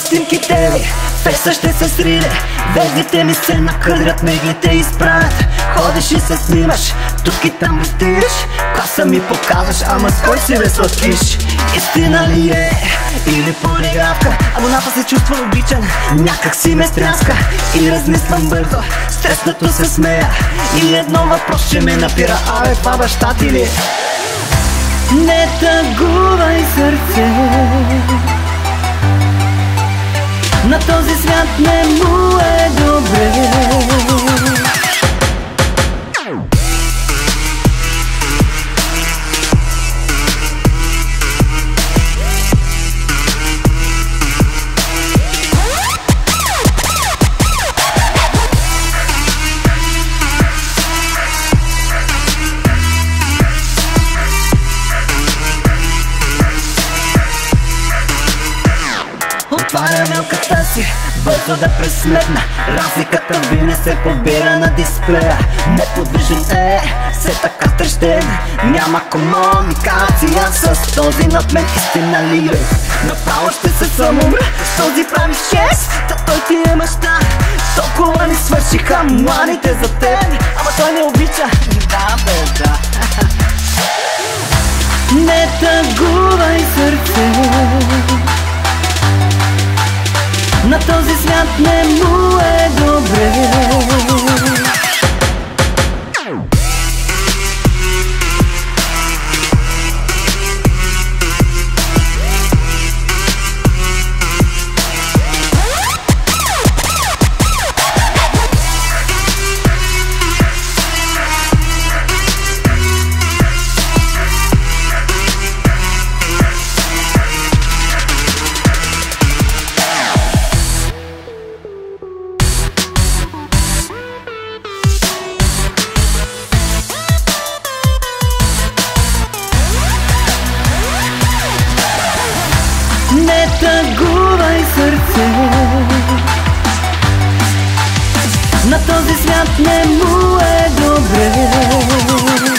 снимките ви, феса ще се срине. Везните ми се накъдрят, миглите изправят. Ходиш и се снимаш, тук и там блестиш. Класа ми показваш, ама с кой си бе сладкиш? Истина ли е или подигравка? Абоната се чувства обичан, някак си ме стряска. И размислям бързо, стреснато се смея. И едно въпрос ще ме напира, абе това баща ти ли? Не тъгувай сърце, на този свят не му е добре. Отваря мелката си, бързо да пресметна. Разликата ви не се побира на дисплея. Неподвижен е, все така трещен. Няма комуникация с този над мен. Истина ли е? Направо ще се самоумра. С този правиш чест, та той ти е мъща. Толкова ни свършиха младите за теб, ама той не обича. Да бе, да. Не тъгувай сърце, на този свят не му е добре. Не тъгувай сърце, на този свят не му е добре.